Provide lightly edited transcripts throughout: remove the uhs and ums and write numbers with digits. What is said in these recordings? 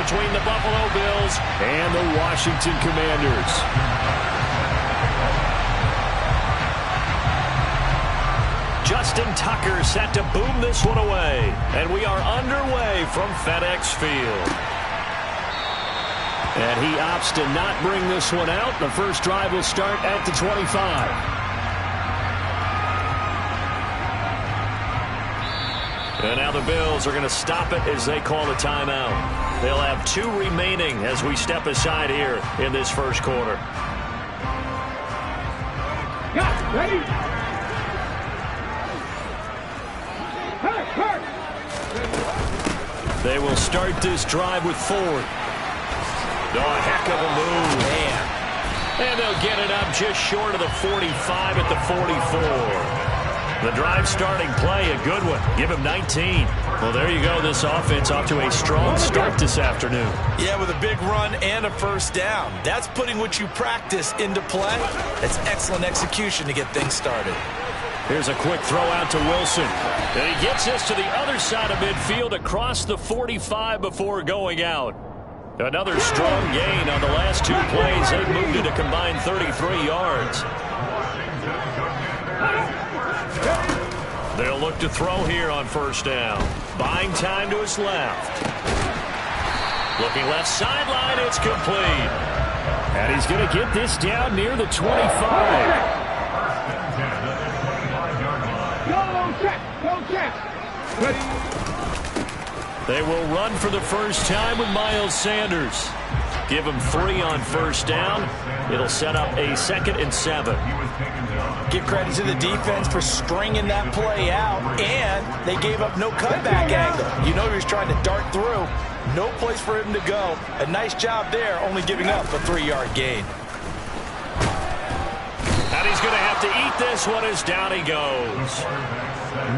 between the Buffalo Bills and the Washington Commanders. Justin Tucker set to boom this one away. And we are underway from FedEx Field. And he opts to not bring this one out. The first drive will start at the 25. And now the Bills are going to stop it as they call a timeout. They'll have 2 remaining as we step aside here in this first quarter. Yeah, ready? They will start this drive with Ford. Oh, a heck of a move. Man. And they'll get it up just short of the 45 at the 44. The drive starting play, a good one. Give him 19. Well, there you go. This offense off to a strong start this afternoon. Yeah, with a big run and a first down. That's putting what you practice into play. That's excellent execution to get things started. Here's a quick throw out to Wilson. And he gets this to the other side of midfield across the 45 before going out. Another strong gain on the last 2 plays. They've moved it a combined 33 yards. They'll look to throw here on first down. Buying time to his left. Looking left sideline, it's complete. And he's going to get this down near the 25. They will run for the first time with Miles Sanders. Give him 3 on first down. It'll set up a 2nd and 7. Give credit to the defense for stringing that play out, and they gave up no cutback angle. You know he was trying to dart through. No place for him to go. A nice job there, only giving up a 3-yard gain. And he's going to have to eat this one as down he goes.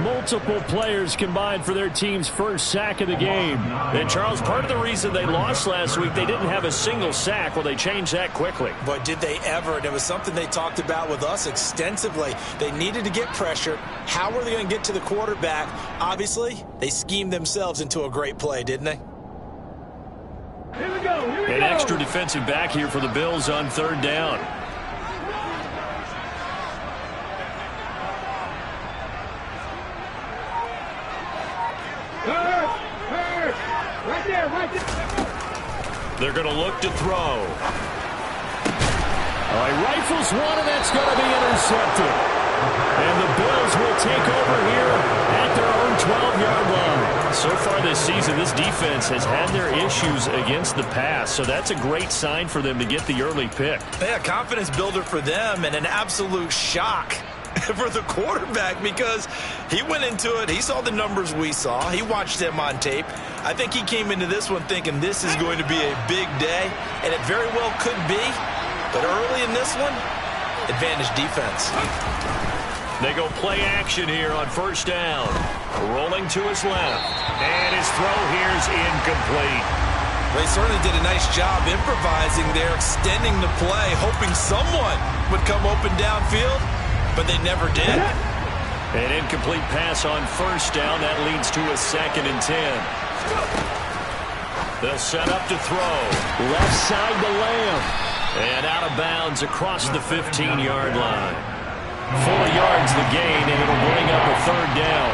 Multiple players combined for their team's first sack of the game. And, Charles, part of the reason they lost last week, they didn't have a single sack. Well, they changed that quickly. But did they ever? And it was something they talked about with us extensively. They needed to get pressure. How were they going to get to the quarterback? Obviously, they schemed themselves into a great play, didn't they? Here we go. An extra defensive back here for the Bills on 3rd down. They're going to look to throw. All right, rifles one, and that's going to be intercepted. And the Bills will take over here at their own 12-yard line. So far this season, this defense has had their issues against the pass, so that's a great sign for them to get the early pick. Yeah, confidence builder for them and an absolute shock for the quarterback because he went into it. He saw the numbers we saw. He watched them on tape. I think he came into this one thinking this is going to be a big day, and it very well could be. But early in this one, advantage defense. They go play action here on first down. Rolling to his left. And his throw here's incomplete. They certainly did a nice job improvising there, extending the play, hoping someone would come open downfield, but they never did. An incomplete pass on first down. That leads to a 2nd and 10. They'll set up to throw. Left side to Lamb. And out of bounds across the 15-yard line. 4 yards the gain, and it'll bring up a 3rd down.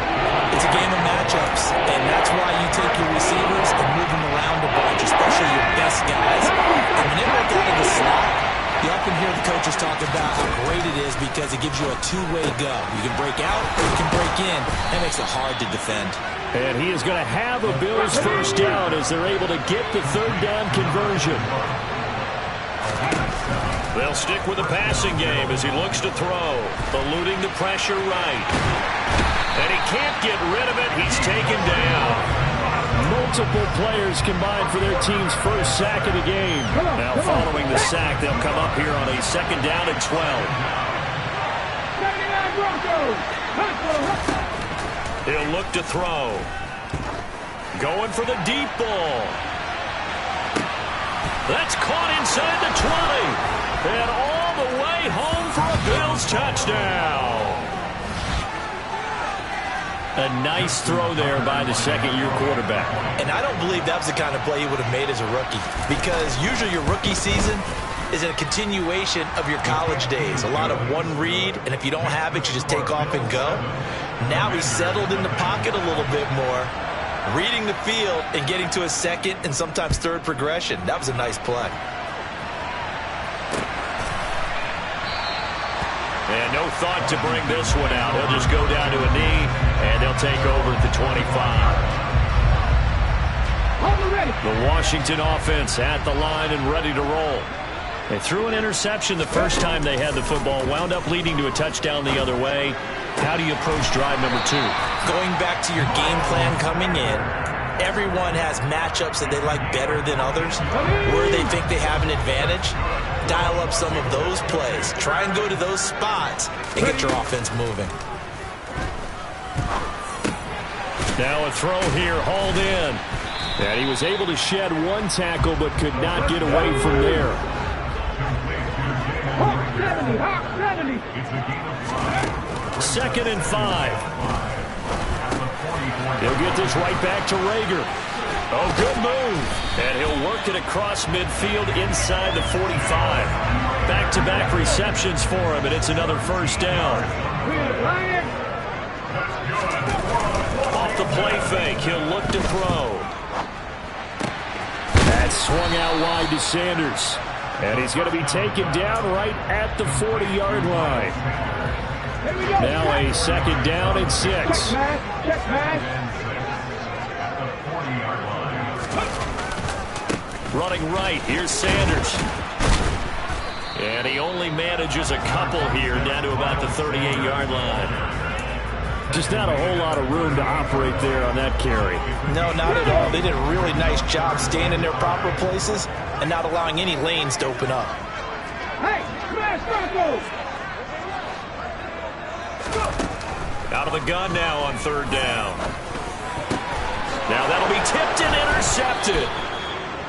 It's a game of matchups, and that's why you take your receivers and move them around a bunch, especially your best guys. And when they work out of the slot, you often hear the coaches talk about how great it is because it gives you a 2-way go. You can break out or you can break in. That makes it hard to defend. And he is going to have a Bills first down as they're able to get the 3rd down conversion. They'll stick with the passing game as he looks to throw. Eluding the pressure right. And he can't get rid of it. He's taken down. Multiple players combined for their team's first sack of the game. Now following the sack, they'll come up here on a 2nd down and 12. He'll look to throw. Going for the deep ball. That's caught inside the 20. And all the way home for a Bills touchdown. A nice throw there by the second-year quarterback. And I don't believe that was the kind of play he would have made as a rookie, because usually your rookie season is a continuation of your college days. A lot of one read, and if you don't have it, you just take off and go. Now he's settled in the pocket a little bit more, reading the field and getting to a second and sometimes third progression. That was a nice play. And no thought to bring this one out. He'll just go down to a knee, and they'll take over at the 25. The Washington offense at the line and ready to roll. They threw an interception the first time they had the football, wound up leading to a touchdown the other way. How do you approach drive number 2? Going back to your game plan coming in, everyone has matchups that they like better than others, where they think they have an advantage. Dial up some of those plays. Try and go to those spots and get your offense moving. Now a throw here, hauled in. And he was able to shed one tackle but could not get away from there. Second and 5. He'll get this right back to Rager. Oh, good move. And he'll work it across midfield inside the 45. Back-to-back receptions for him, and it's another first down. Off the play fake, he'll look to throw. That swung out wide to Sanders. And he's going to be taken down right at the 40-yard line. Now a second down and 6. Running right, here's Sanders. And he only manages a couple here, down to about the 38-yard line. Just not a whole lot of room to operate there on that carry. No, not at all. They did a really nice job staying in their proper places and not allowing any lanes to open up. Hey, smash Broncos! Out of the gun now on third down. Now that'll be tipped and intercepted.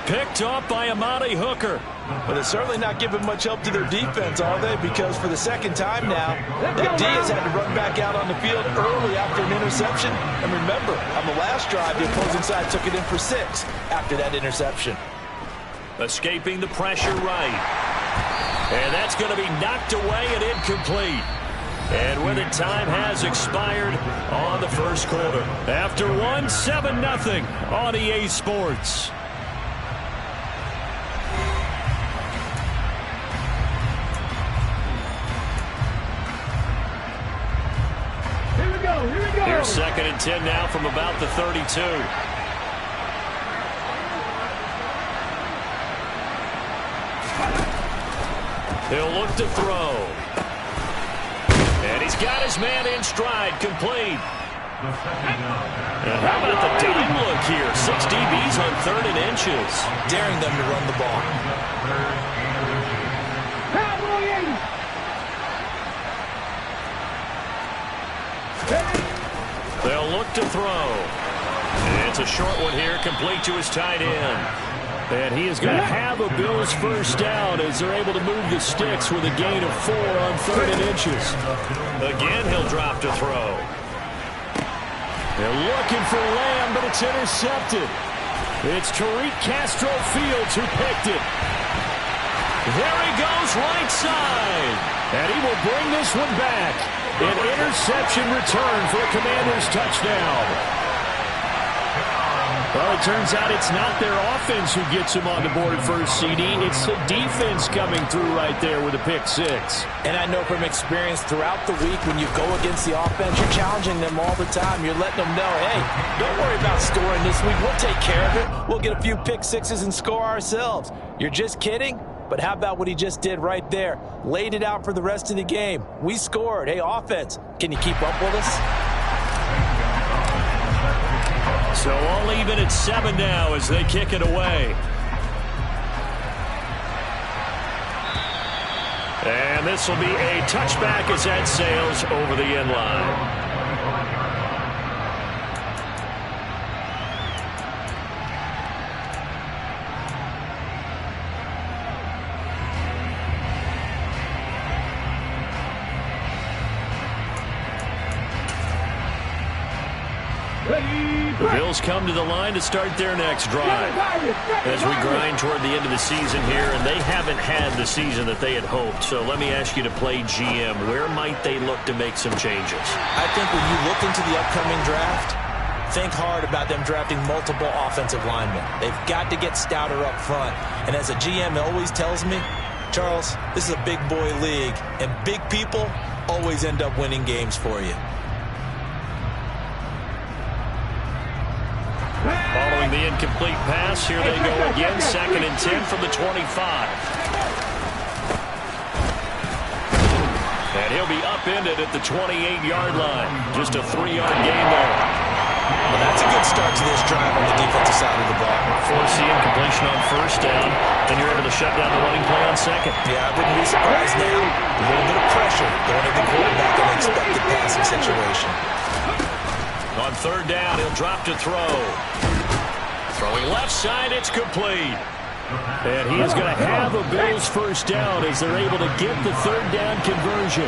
Picked off by Amani Hooker. But it's certainly not giving much help to their defense, are they? Because for the second time now, that D has had to run back out on the field early after an interception. And remember, on the last drive, the opposing side took it in for 6 after that interception. Escaping the pressure right. And that's going to be knocked away and incomplete. And with it, time has expired on the first quarter. After one, 7-0 on EA Sports. Here's second and 10 now from about the 32. He'll look to throw. And he's got his man in stride, complete. And how about the dime look here? 6 DBs on 3rd and inches. Daring them to run the ball. They'll look to throw. And it's a short one here, complete to his tight end. And he is going to have a Bills first down as they're able to move the sticks with a gain of 4 on 3rd and inches. Again, he'll drop to throw. They're looking for Lamb, but it's intercepted. It's Tariq Castro Fields who picked it. There he goes, right side. And he will bring this one back. An interception return for a Commanders touchdown. Well, it turns out it's not their offense who gets him on the board first, CD. It's the defense coming through right there with a pick 6. And I know from experience throughout the week, when you go against the offense, you're challenging them all the time. You're letting them know, hey, don't worry about scoring this week. We'll take care of it. We'll get a few pick 6s and score ourselves. You're just kidding? But how about what he just did right there? Laid it out for the rest of the game. We scored. Hey, offense, can you keep up with us? So all even at 7 now as they kick it away. And this will be a touchback as that sails over the end line. The Bills come to the line to start their next drive as we grind toward the end of the season here, and they haven't had the season that they had hoped. So let me ask you to play GM. Where might they look to make some changes? I think when you look into the upcoming draft, think hard about them drafting multiple offensive linemen. They've got to get stouter up front. And as a GM always tells me, Charles, this is a big boy league, and big people always end up winning games for you. Following the incomplete pass, here they go again, 2nd and 10 from the 25. And he'll be upended at the 28-yard line. Just a 3-yard gain there. Well, that's a good start to this drive on the defensive side of the ball. Force the incompletion on 1st down, and you're able to shut down the running play on 2nd. Yeah, I wouldn't be surprised now. A little bit of pressure going at the quarterback in an expected passing situation. On 3rd down, he'll drop to throw. Throwing left side, it's complete. And he is going to have a Bills 1st down as they're able to get the 3rd down conversion.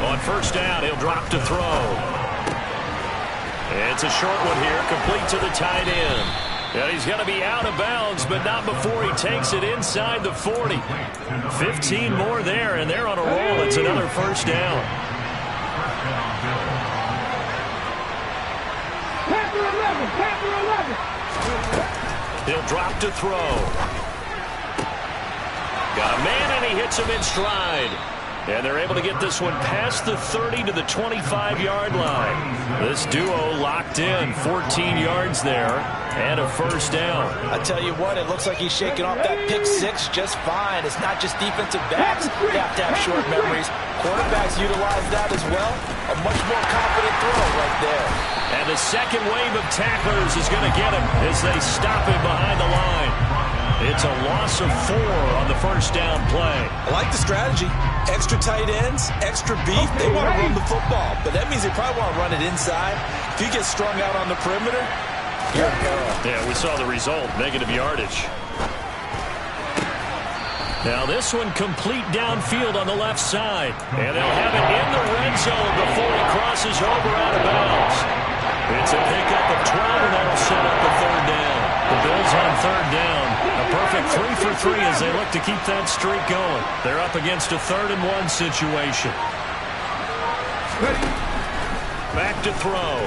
On 1st down, he'll drop to throw. It's a short one here, complete to the tight end. And he's going to be out of bounds, but not before he takes it inside the 40. 15 more there, and they're on a roll. It's another 1st down. He'll drop to throw. Got a man, and he hits him in stride. And they're able to get this one past the 30 to the 25-yard line. This duo locked in, 14 yards there, and a 1st down. I tell you what, it looks like he's shaking off that pick 6 just fine. It's not just defensive backs who have to have short memories. Quarterbacks utilize that as well. A much more confident throw right there. And the second wave of tacklers is going to get him as they stop him behind the line. It's a loss of 4 on the 1st down play. I like the strategy. Extra tight ends, extra beef. They want to run the football, but that means they probably want to run it inside. If you get strung out on the perimeter, you're a girl. Yeah, we saw the result, negative yardage. Now this one complete downfield on the left side. And they'll have it in the red zone before he crosses over out of bounds. It's a pickup of 12, and that'll set up the 3rd down. The Bills on 3rd down. A perfect 3 for 3 as they look to keep that streak going. They're up against a 3rd and 1 situation. Back to throw.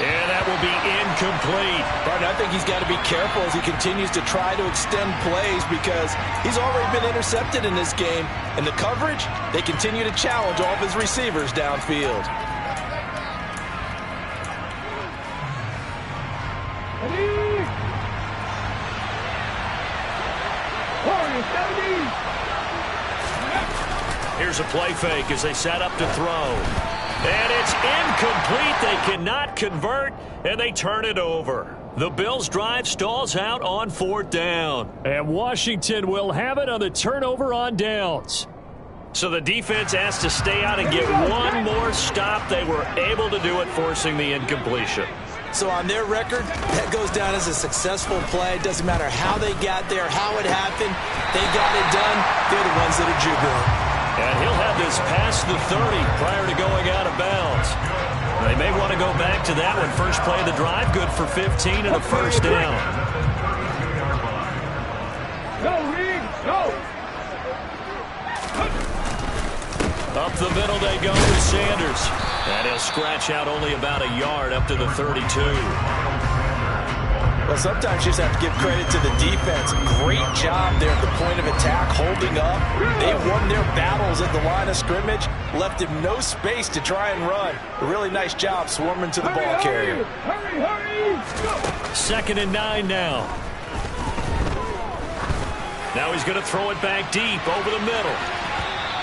And that will be incomplete. Barton, I think he's got to be careful as he continues to try to extend plays because he's already been intercepted in this game. And the coverage, they continue to challenge all of his receivers downfield. Here's a play fake as they set up to throw. And it's incomplete. They cannot convert, and they turn it over. The Bills' drive stalls out on 4th down. And Washington will have it on the turnover on downs. So the defense has to stay out and get one more stop. They were able to do it, forcing the incompletion. So on their record, that goes down as a successful play. It doesn't matter how they got there, how it happened. They got it done. They're the ones that are jubilant. And he'll have this past the 30 prior to going out of bounds. They may want to go back to that one. First play of the drive, good for 15 and a 1st down. Go, Reed, go! Up the middle they go with Sanders. And he'll scratch out only about a yard up to the 32. Well, sometimes you just have to give credit to the defense. Great job there at the point of attack, holding up. They won their battles at the line of scrimmage, left him no space to try and run. A really nice job swarming to the ball carrier. Hurry! 2nd and 9 now. Now he's going to throw it back deep over the middle.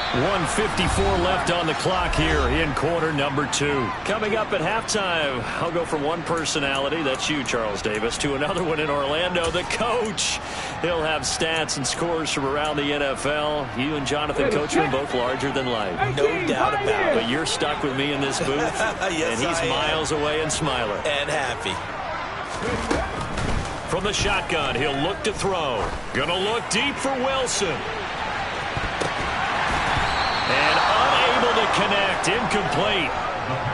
1:54 left on the clock here in quarter number 2. Coming up at halftime, I'll go from one personality, that's you, Charles Davis, to another one in Orlando, the coach. He'll have stats and scores from around the NFL. You and Jonathan Coachman both larger than life. No doubt about it. But you're stuck with me in this booth, Yes, and he's miles away and smiling. And happy. From the shotgun, he'll look to throw. Gonna look deep for Wilson. And unable to connect. Incomplete.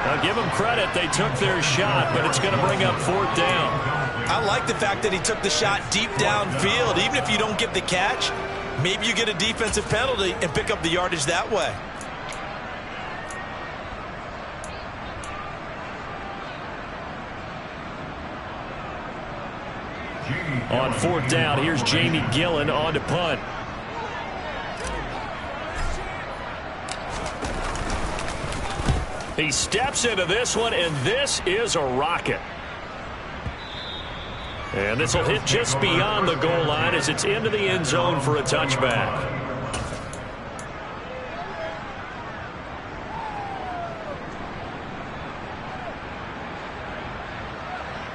Now, give them credit. They took their shot, but it's going to bring up 4th down. I like the fact that he took the shot deep downfield. Even if you don't get the catch, maybe you get a defensive penalty and pick up the yardage that way. On 4th down, here's Jamie Gillen on to punt. He steps into this one, and this is a rocket. And this will hit just beyond the goal line as it's into the end zone for a touchback.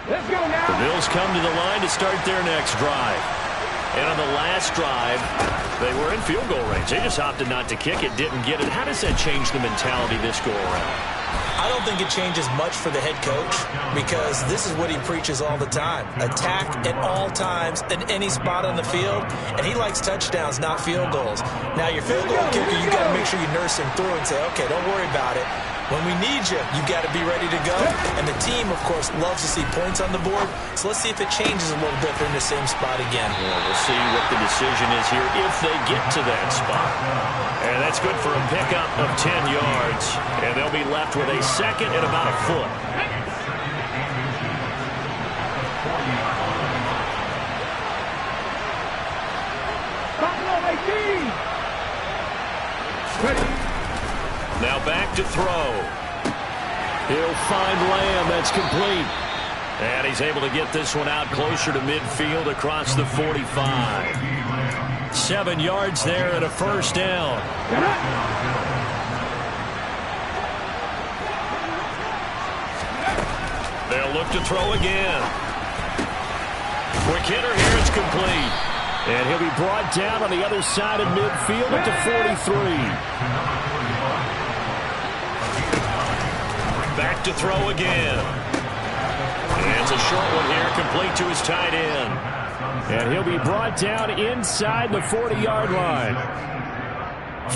Let's go now. The Bills come to the line to start their next drive. And on the last drive, they were in field goal range. They just opted not to kick it, didn't get it. How does that change the mentality this go around? I don't think it changes much for the head coach because this is what he preaches all the time. Attack at all times in any spot on the field, and he likes touchdowns, not field goals. Now, your field goal kicker, you got to make sure you nurse him through and say, okay, don't worry about it. When we need you, you got to be ready to go. And the team, of course, loves to see points on the board. So let's see if it changes a little bit. They're in the same spot again. Yeah, we'll see what the decision is here if they get to that spot. And that's good for a pickup of 10 yards. And they'll be left with a second and about a foot. Now back to throw. He'll find Lamb. That's complete. And he's able to get this one out closer to midfield across the 45. 7 yards there and a first down. They'll look to throw again. Quick hitter here. It's complete. And he'll be brought down on the other side of midfield at the 43. Back to throw again. And it's a short one here, complete to his tight end. And he'll be brought down inside the 40-yard line.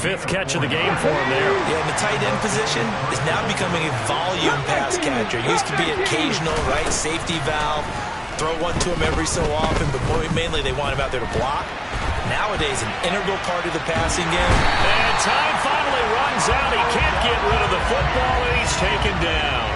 5th catch of the game for him there. Yeah, the tight end position is now becoming a volume pass catcher. Used to be occasional, right, safety valve. Throw one to him every so often, but mainly they want him out there to block. Nowadays, an integral part of the passing game. And time finally runs out. He can't get rid of the football, and he's taken down.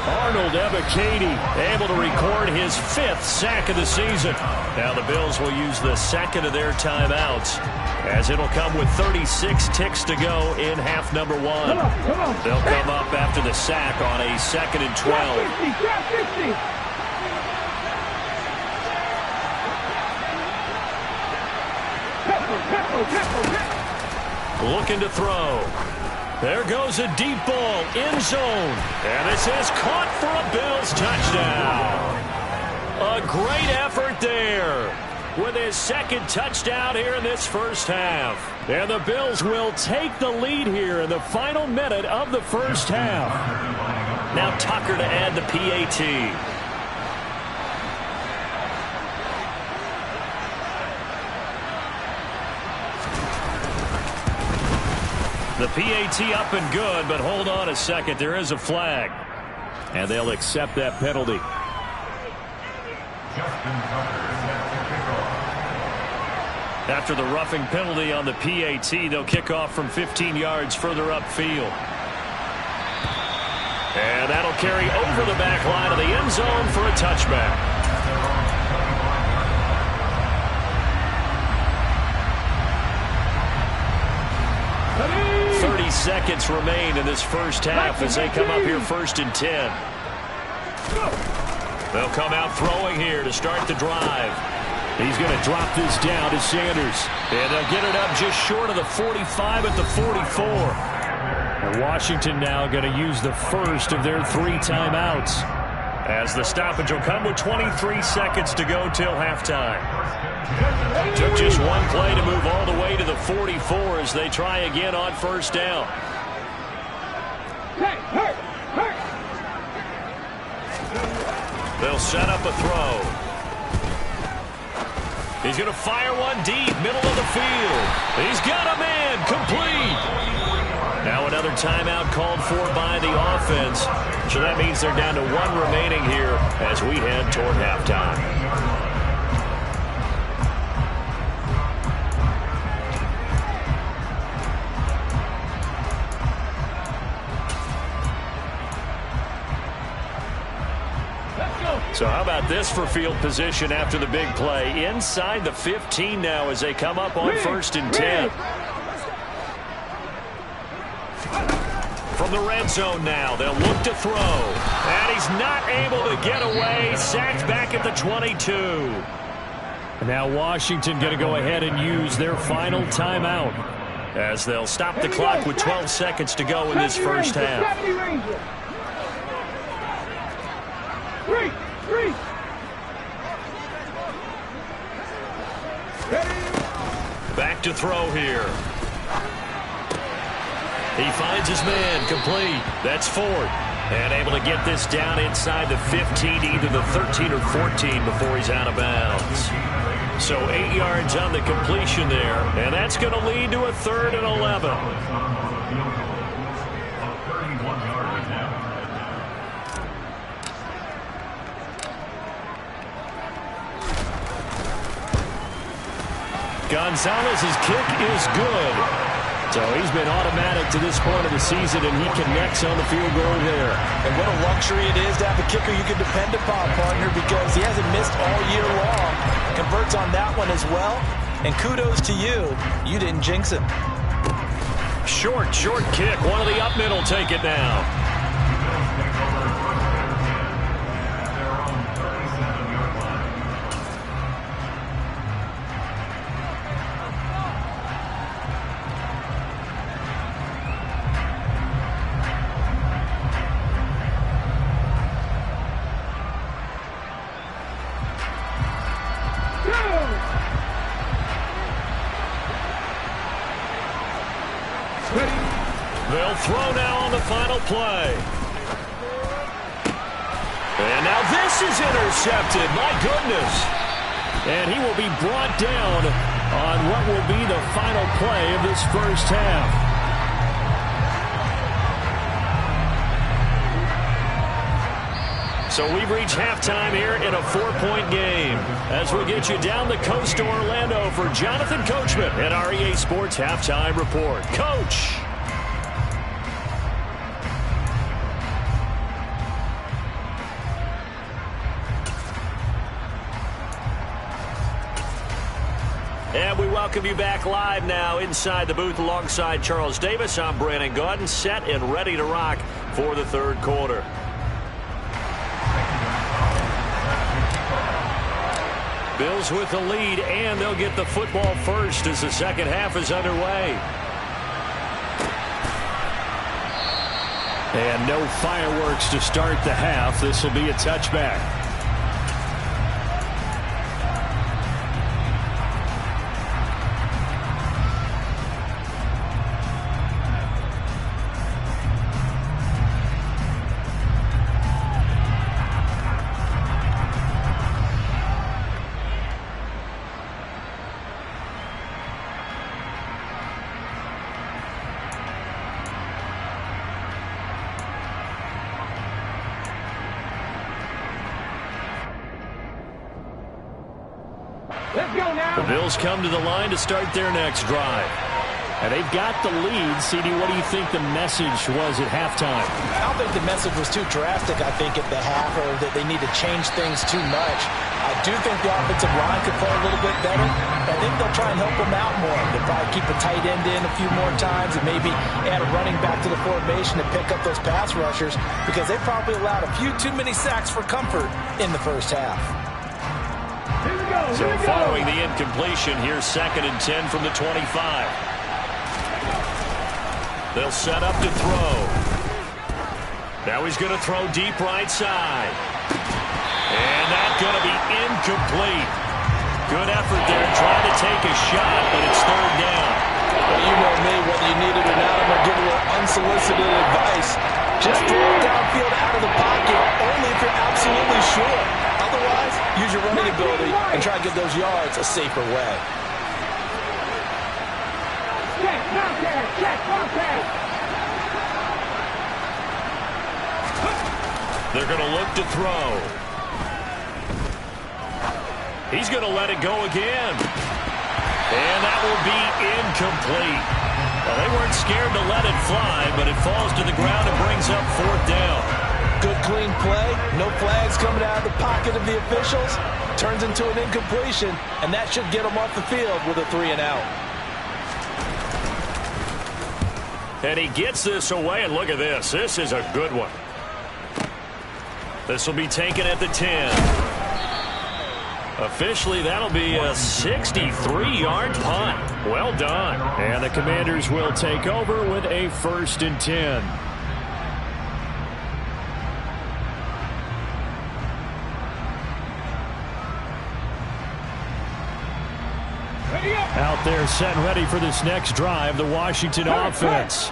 Arnold Ebiketie able to record his 5th sack of the season. Now the Bills will use the second of their timeouts, as it'll come with 36 ticks to go in half number 1. They'll come up after the sack on a 2nd and 12. Looking to throw. There goes a deep ball, end zone. And this is caught for a Bills touchdown. A great effort there with his 2nd touchdown here in this first half. And the Bills will take the lead here in the final minute of the first half. Now Tucker to add the PAT. The PAT up and good, but hold on a second. There is a flag. And they'll accept that penalty. After the roughing penalty on the PAT, they'll kick off from 15 yards further upfield. And that'll carry over the back line of the end zone for a touchback. 30 seconds remain in this first half as they come up here 1st and 10. They'll come out throwing here to start the drive. He's going to drop this down to Sanders. And they'll get it up just short of the 45 at the 44. And Washington now going to use the first of their 3 timeouts, as the stoppage will come with 23 seconds to go till halftime. Took just one play to move all the way to the 44 as they try again on first down. They'll set up a throw. He's going to fire one deep, middle of the field. He's got a man, complete. Now another timeout called for by the offense. So that means they're down to 1 remaining here as we head toward halftime. So how about this for field position after the big play? Inside the 15 now as they come up on 1st and 10. From the red zone now, they'll look to throw. And he's not able to get away. Sacked back at the 22. And now Washington going to go ahead and use their final timeout as they'll stop the clock with 12 seconds to go in this first half. Back to throw here. He finds his man, complete. That's Ford. And able to get this down inside the 15, either the 13 or 14 before he's out of bounds. So 8 yards on the completion there. And that's going to lead to a 3rd and 11. Gonzalez's kick is good. So he's been automatic to this point of the season, and he connects on the field goal there. And what a luxury it is to have a kicker you can depend upon, partner, because he hasn't missed all year long. Converts on that one as well. And kudos to you. You didn't jinx him. Short kick. One of the up middle take it now. They'll throw now on the final play. And now this is intercepted. My goodness. And he will be brought down on what will be the final play of this first half. So we've reached halftime here in a 4-point game. As we'll get you down the coast to Orlando for Jonathan Coachman at our EA Sports Halftime Report. Coach. And we welcome you back live now inside the booth alongside Charles Davis. I'm Brandon Gaudin, set and ready to rock for the 3rd quarter. Bills with the lead, and they'll get the football first as the second half is underway. And no fireworks to start the half. This will be a touchback. The Bills come to the line to start their next drive. And they've got the lead. CD, what do you think the message was at halftime? I don't think the message was too drastic, I think, at the half, or that they need to change things too much. I do think the offensive line could play a little bit better. I think they'll try and help them out more. They'll probably keep a tight end in a few more times and maybe add a running back to the formation to pick up those pass rushers, because they probably allowed a few too many sacks for comfort in the first half. So following the incompletion, here's 2nd and 10 from the 25. They'll set up to throw. Now he's going to throw deep right side. And that's going to be incomplete. Good effort there trying to take a shot, but it's 3rd down. Well, you know me, whether you need it or not, I'm going to give a little unsolicited advice. Just throw it downfield out of the pocket, only if you're absolutely sure. Otherwise, use your running ability and try to get those yards a safer way. Check, contact, check, contact. They're going to look to throw. He's going to let it go again. And that will be incomplete. Well, they weren't scared to let it fly, but it falls to the ground and brings up 4th down. Good, clean play. No flags coming out of the pocket of the officials. Turns into an incompletion, and that should get them off the field with a 3-and-out. And he gets this away, and look at this. This is a good one. This will be taken at the 10. Officially, that'll be a 63-yard punt. Well done. And the Commanders will take over with a 1st and 10. Out there set and ready for this next drive, the Washington offense.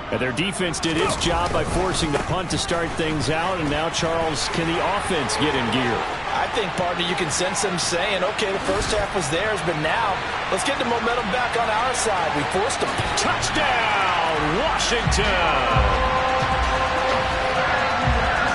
And their defense did its job by forcing the punt to start things out, and now, Charles, can the offense get in gear? I think, partner, you can sense them saying, okay, the first half was theirs, but now let's get the momentum back on our side. We forced a touchdown, Washington!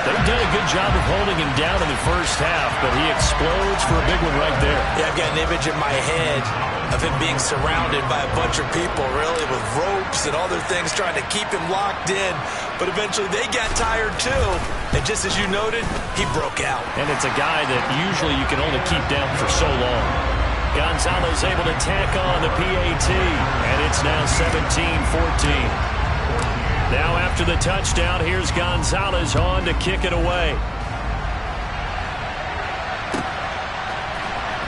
They've done a good job of holding him down in the first half, but he explodes for a big one right there. Yeah, I've got an image in my head of him being surrounded by a bunch of people, really, with ropes and other things trying to keep him locked in. But eventually they got tired, too. And just as you noted, he broke out. And it's a guy that usually you can only keep down for so long. Gonzalez able to tack on the PAT, and it's now 17-14. Now after the touchdown, here's Gonzalez on to kick it away.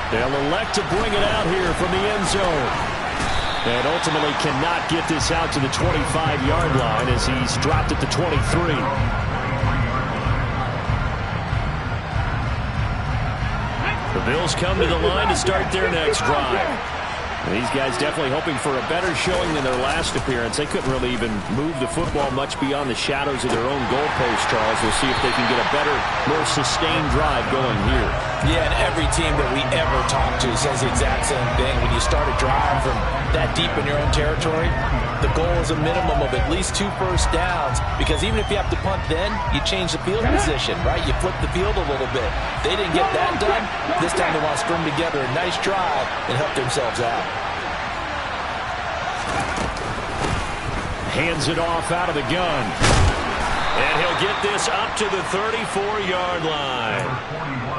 They'll elect to bring it out here from the end zone. And ultimately cannot get this out to the 25-yard line as he's dropped at the 23. The Bills come to the line to start their next drive. These guys definitely hoping for a better showing than their last appearance. They couldn't really even move the football much beyond the shadows of their own goalpost, Charles. We'll see if they can get a better, more sustained drive going here. Yeah, and every team that we ever talk to says the exact same thing. When you start a drive from that deep in your own territory, the goal is a minimum of at least 2 first downs, because even if you have to punt then, you change the field position, right? You flip the field a little bit. They didn't get that done. This time they want to string together a nice drive and help themselves out. Hands it off out of the gun. And he'll get this up to the 34-yard line.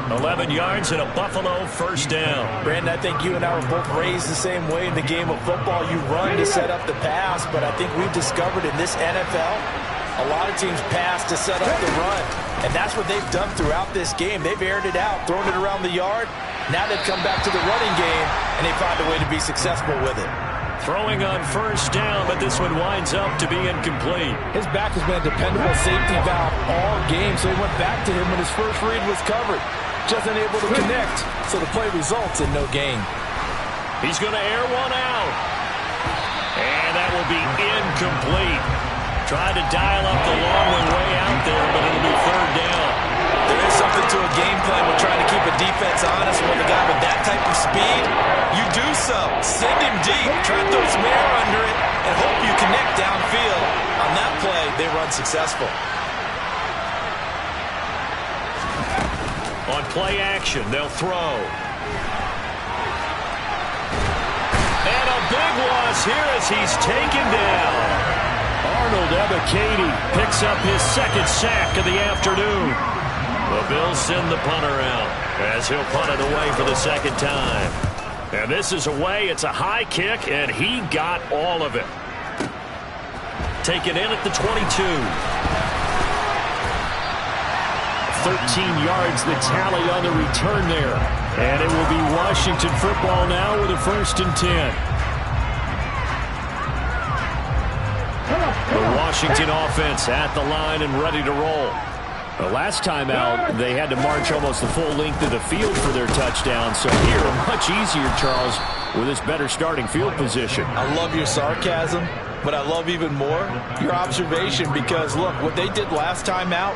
11 yards and a Buffalo first down. Brandon, I think you and I were both raised the same way in the game of football. You run to set up the pass, but I think we've discovered in this NFL, a lot of teams pass to set up the run. And that's what they've done throughout this game. They've aired it out, thrown it around the yard. Now they've come back to the running game, and they find a way to be successful with it. Throwing on first down, but this one winds up to be incomplete. His back has been a dependable safety valve all game, so he went back to him when his first read was covered. Just unable to connect, so the play results in no gain. He's going to air one out. And that will be incomplete. Tried to dial up the long way out there, but it'll be third down. There is something to a game plan with trying to keep a defense honest. With a guy with that type of speed, you do so. Send him deep, try to throw some air under it, and hope you connect downfield. On that play, they run successful. On play action, they'll throw. And a big loss here as he's taken down. Arnold Ebiketie picks up his second sack of the afternoon. The Bills send the punter out as he'll punt it away for the second time. And this is away. It's a high kick, and he got all of it. Taken in at the 22. 13 yards the tally on the return there. And it will be Washington football now with a 1st and 10. The Washington offense at the line and ready to roll. The last time out, they had to march almost the full length of the field for their touchdown. So here, much easier, Charles, with this better starting field position. I love your sarcasm, but I love even more your observation, because, look, what they did last time out,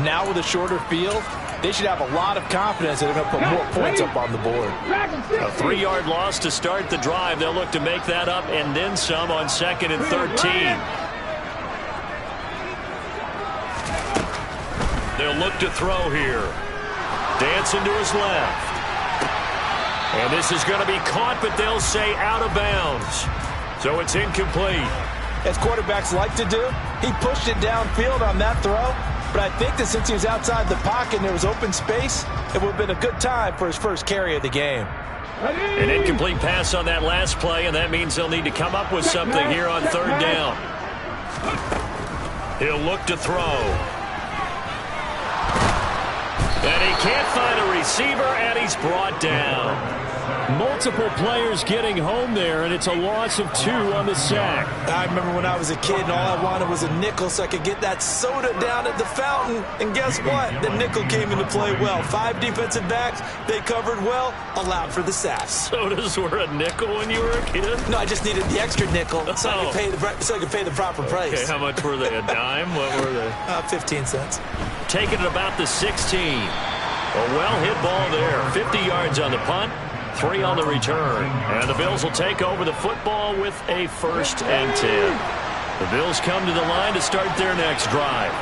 now with a shorter field, they should have a lot of confidence that they're going to put more points up on the board. A 3-yard loss to start the drive. They'll look to make that up and then some on 2nd and 13. They'll He'll look to throw here. Dancing to his left. And this is going to be caught, but they'll say out of bounds. So it's incomplete. As quarterbacks like to do, he pushed it downfield on that throw. But I think that since he was outside the pocket and there was open space, it would have been a good time for his first carry of the game. An incomplete pass on that last play, and that means they'll need to come up with something here on third down. He'll look to throw. And he can't find a receiver, and he's brought down. Multiple players getting home there, and it's a loss of 2 on the sack. I remember when I was a kid and all I wanted was a nickel so I could get that soda down at the fountain. And guess what? The nickel came into play well. 5 defensive backs, they covered well, allowed for the sacks. Sodas were a nickel when you were a kid? No, I just needed the extra nickel so I could pay the proper price. Okay, how much were they? A dime? What were they? 15 cents. Taking it about the 16. A well-hit ball there. 50 yards on the punt. 3 on the return. And the Bills will take over the football with a 1st and 10. The Bills come to the line to start their next drive.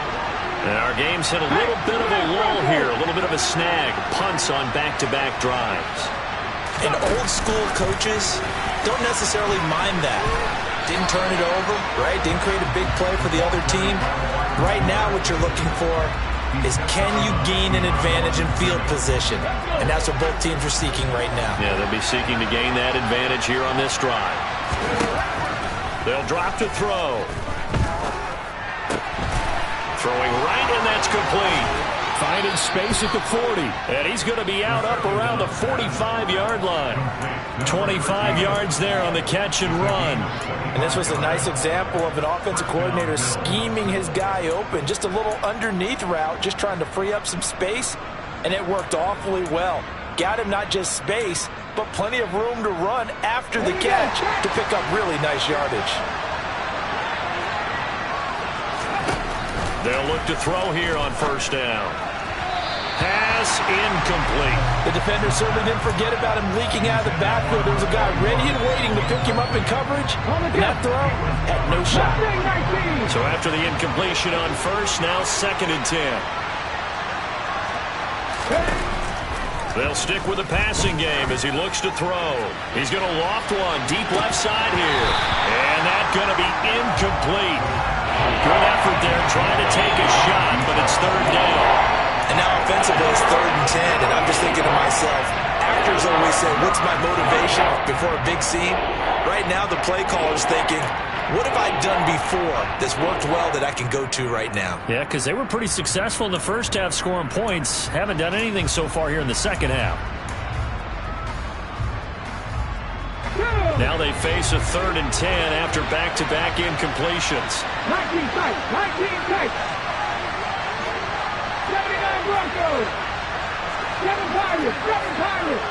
And our game's hit a little bit of a lull here, a little bit of a snag. Punts on back-to-back drives. And old-school coaches don't necessarily mind that. Didn't turn it over, right? Didn't create a big play for the other team. Right now what you're looking for is can you gain an advantage in field position? And that's what both teams are seeking right now. Yeah, they'll be seeking to gain that advantage here on this drive. They'll drop to throw. Throwing right, and that's complete. Finding space at the 40. And he's going to be out up around the 45-yard line. 25 yards there on the catch and run. And this was a nice example of an offensive coordinator scheming his guy open. Just a little underneath route, just trying to free up some space. And it worked awfully well. Got him not just space, but plenty of room to run after the catch to pick up really nice yardage. They'll look to throw here on 1st down. Pass incomplete. The defender certainly didn't forget about him leaking out of the backfield. There was a guy ready and waiting to pick him up in coverage. And that throw had no shot. So after the incompletion on 1st, now 2nd and 10. They'll stick with the passing game as he looks to throw. He's going to loft one deep left side here. And that's going to be incomplete. Good effort there trying to take a shot, but it's 3rd down. And now offensively it's 3rd and 10, and I'm just thinking to myself, actors always say, what's my motivation before a big scene? Right now the play caller's thinking, what have I done before that's worked well that I can go to right now? Yeah, because they were pretty successful in the first half scoring points. Haven't done anything so far here in the second half. Now they face a 3rd and 10 after back-to-back incompletions. 19 tight, 19 tight. 79 Broncos. 7 Pirates, 7 Pirates.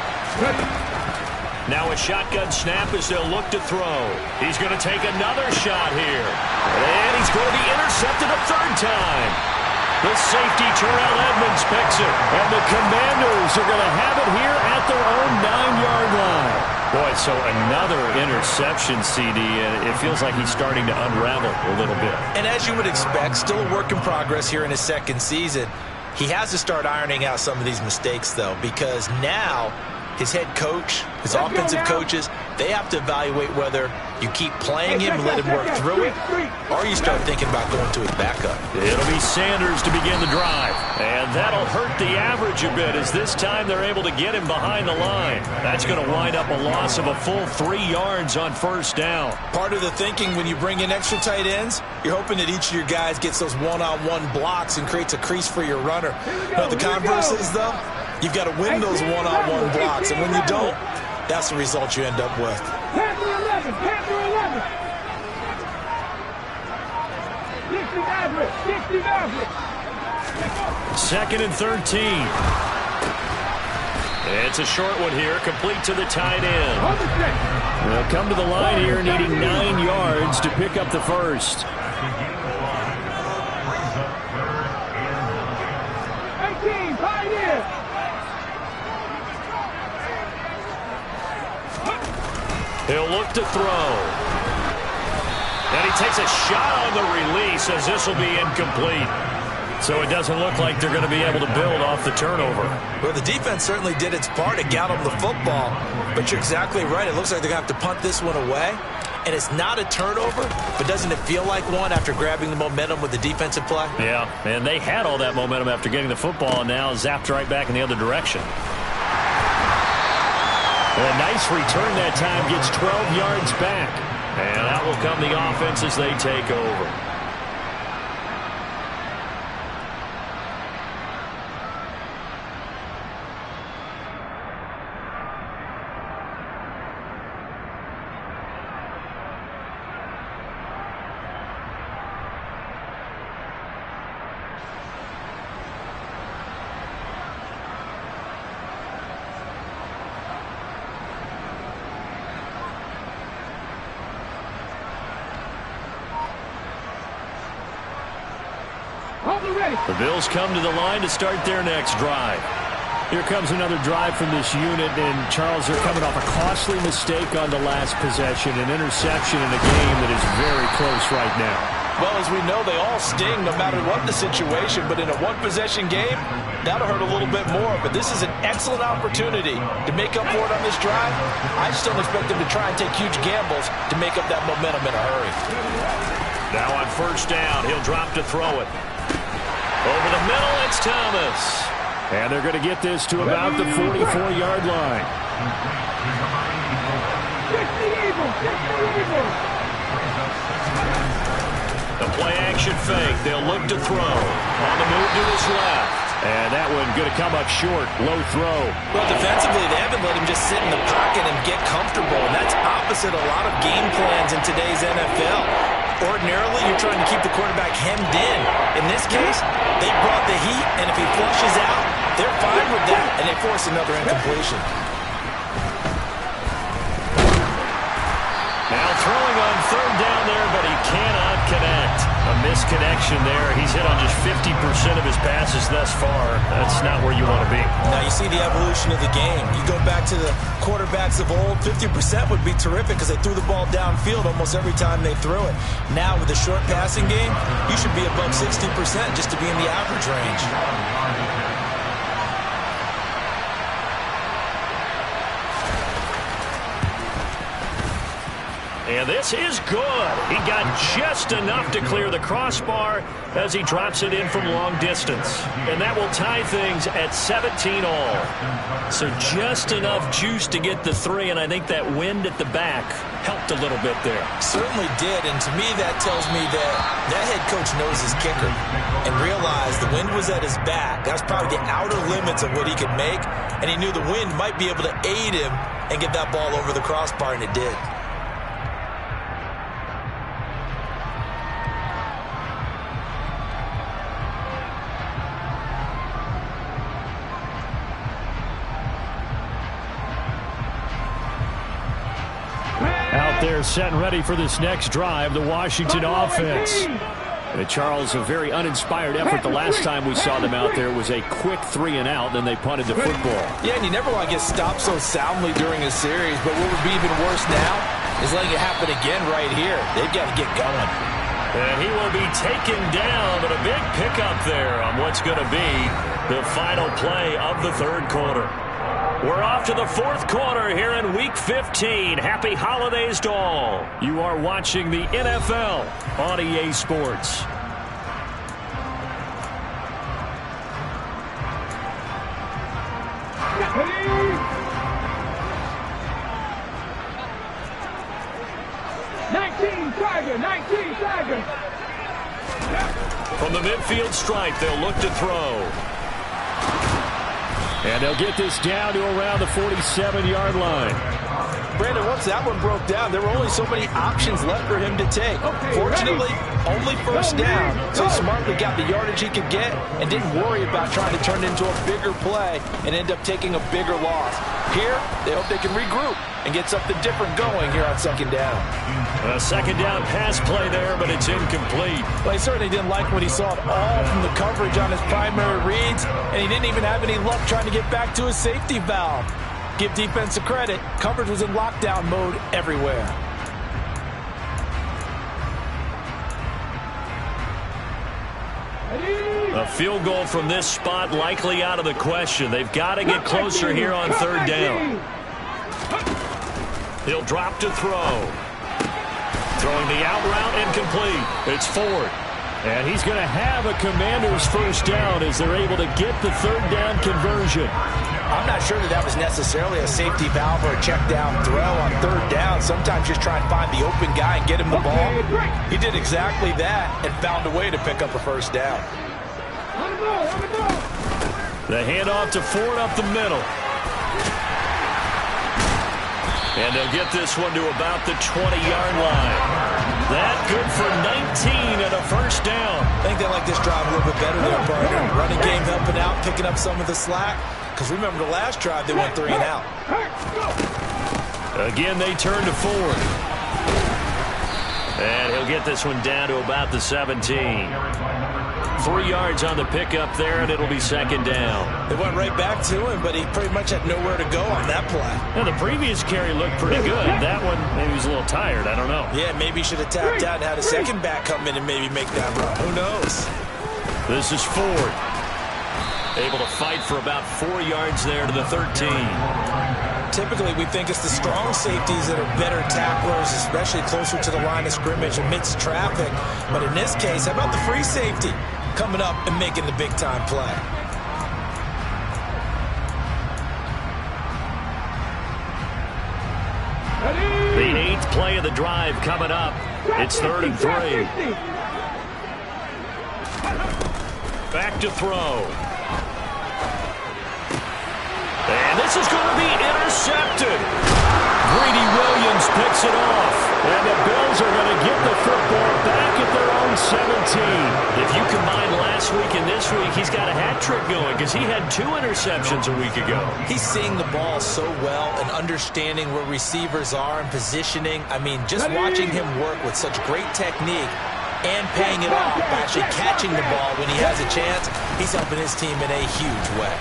Now a shotgun snap as they'll look to throw. He's going to take another shot here. And he's going to be intercepted a 3rd time. The safety, Terrell Edmonds, picks it. And the Commanders are going to have it here at their own 9-yard line. Boy, so another interception, CD, and it feels like he's starting to unravel a little bit. And as you would expect, still a work in progress here in his 2nd season. He has to start ironing out some of these mistakes, though, because now his head coach, his offensive coaches, they have to evaluate whether you keep playing him and let him work through it, or you start thinking about going to his backup. It'll be Sanders to begin the drive. And that'll hurt the average a bit as this time they're able to get him behind the line. That's going to wind up a loss of a full 3 yards on 1st down. Part of the thinking when you bring in extra tight ends, you're hoping that each of your guys gets those one-on-one blocks and creates a crease for your runner. Now, the converse is, though, you've got to win those one-on-one blocks, and when you don't, that's the result you end up with. Panther 11, Panther 11. 60 Maverick, 60 Maverick. 2nd and 13. It's a short one here, complete to the tight end. They'll come to the line here needing 9 yards to pick up the 1st. 18, Pioneer. He'll look to throw. And he takes a shot on the release as this will be incomplete. So it doesn't look like they're going to be able to build off the turnover. Well, the defense certainly did its part to get them the football. But you're exactly right. It looks like they're going to have to punt this one away. And it's not a turnover, but doesn't it feel like one after grabbing the momentum with the defensive play? Yeah, and they had all that momentum after getting the football and now zapped right back in the other direction. A nice return that time, gets 12 yards back. And out will come the offense as they take over. The Bills come to the line to start their next drive. Here comes another drive from this unit, and Charles, they're coming off a costly mistake on the last possession, an interception in a game that is very close right now. Well, as we know, they all sting no matter what the situation, but in a one-possession game, that'll hurt a little bit more. But this is an excellent opportunity to make up for it on this drive. I just don't expect them to try and take huge gambles to make up that momentum in a hurry. Now on first down, he'll drop to throw it. Over the middle, it's Thomas. And they're going to get this to about the 44-yard line. The play-action fake. They'll look to throw. On the move to his left. And that one going to come up short. Low throw. Well, defensively, they haven't let him just sit in the pocket and get comfortable. And that's opposite a lot of game plans in today's NFL. Ordinarily, you're trying to keep the quarterback hemmed in. In this case, they brought the heat, and if he flushes out, they're fine with that, and they force another incompletion. Now throwing on third down there, but he cannot connect. A misconnection there. He's hit on just 50% of his passes thus far. That's not where you want to be. Now you see the evolution of the game. You go back to the quarterbacks of old, 50% would be terrific because they threw the ball downfield almost every time they threw it. Now with the short passing game, you should be above 60% just to be in the average range. And this is good. He got just enough to clear the crossbar as he drops it in from long distance. And that will tie things at 17 all. So just enough juice to get the 3, and I think that wind at the back helped a little bit there. Certainly did, and to me that tells me that head coach knows his kicker and realized the wind was at his back. That's probably the outer limits of what he could make, and he knew the wind might be able to aid him and get that ball over the crossbar, and it did. Out there set and ready for this next drive, the Washington offense. Charles, a very uninspired effort the last time we saw them out there. It was a quick 3 and out, then they punted the football. Yeah, and you never want to get stopped so soundly during a series, but what would be even worse now is letting it happen again right here. They've got to get going. And he will be taken down, but a big pickup there on what's going to be the final play of the third quarter. We're off to the fourth quarter here in Week 15. Happy holidays to all. You are watching the NFL on EA Sports. From the midfield stripe, they'll look to throw. And they'll get this down to around the 47-yard line. Brandon, once that one broke down, there were only so many options left for him to take. Fortunately, only first down, so he smartly got the yardage he could get and didn't worry about trying to turn it into a bigger play and end up taking a bigger loss. Here, they hope they can regroup and get something different going here on second down. A second down pass play there, but it's incomplete. Well, he certainly didn't like what he saw at all from the coverage on his primary reads, and he didn't even have any luck trying to get back to his safety valve. Give defense a credit. Coverage was in lockdown mode everywhere. A A field goal from this spot likely out of the question. They've got to get closer here on third down. He'll drop to throw. Throwing the out route incomplete. It's Ford. And he's going to have a Commander's first down as they're able to get the third down conversion. I'm not sure that was necessarily a safety valve or a check down throw on third down. Sometimes just try and find the open guy and get him the ball. He did exactly that and found a way to pick up a first down. The handoff to Ford up the middle. And they'll get this one to about the 20-yard line. That good for 19 and a first down. I think they like this drive a little bit better there, partner. Running game helping out, picking up some of the slack. Because remember the last drive, they went 3 and out. Again, they turn to Ford. And he'll get this one down to about the 17. 3 yards on the pickup there, and it'll be second down. They went right back to him, but he pretty much had nowhere to go on that play. Now, the previous carry looked pretty good. That one, maybe he was a little tired. I don't know. Yeah, maybe he should have tapped out and had a second back come in and maybe make that run. Who knows? This is Ford. Able to fight for about 4 yards there to the 13. Typically, we think it's the strong safeties that are better tacklers, especially closer to the line of scrimmage amidst traffic. But in this case, how about the free safety coming up and making the big-time play? The 8th play of the drive coming up. It's 3rd and 3. Back to throw. And this is going to be intercepted. Greedy Williams picks it off. And the Bills are going to get the football back at their own 17. If you combine last week and this week, he's got a hat trick going because he had 2 interceptions a week ago. He's seeing the ball so well and understanding where receivers are and positioning. I mean, just watching him work with such great technique and paying it off by actually catching the ball when he has a chance, he's helping his team in a huge way.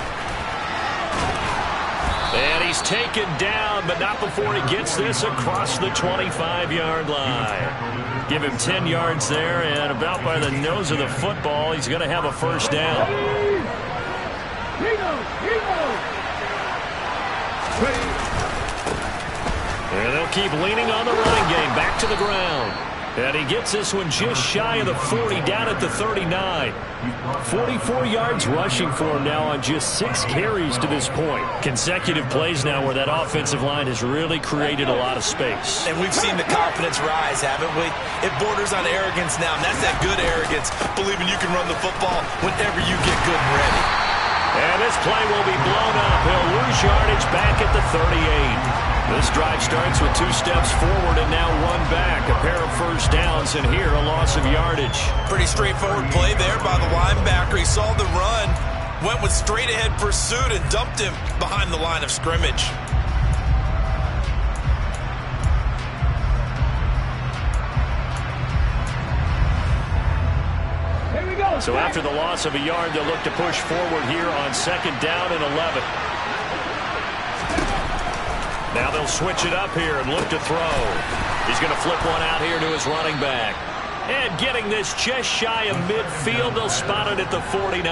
And he's taken down, but not before he gets this across the 25-yard line. Give him 10 yards there, and about by the nose of the football, he's going to have a first down. And they'll keep leaning on the running game, back to the ground. And he gets this one just shy of the 40, down at the 39. 44 yards rushing for him now on just 6 carries to this point. Consecutive plays now where that offensive line has really created a lot of space. And we've seen the confidence rise, haven't we? It borders on arrogance now, and that's that good arrogance, believing you can run the football whenever you get good and ready. And this play will be blown up. He'll lose yardage back at the 38. This drive starts with 2 steps forward and now 1 back. A pair of first downs, and here a loss of yardage. Pretty straightforward play there by the linebacker. He saw the run, went with straight-ahead pursuit, and dumped him behind the line of scrimmage. So after the loss of a yard, they'll look to push forward here on 2nd down and 11. Now they'll switch it up here and look to throw. He's going to flip one out here to his running back. And getting this just shy of midfield, they'll spot it at the 49.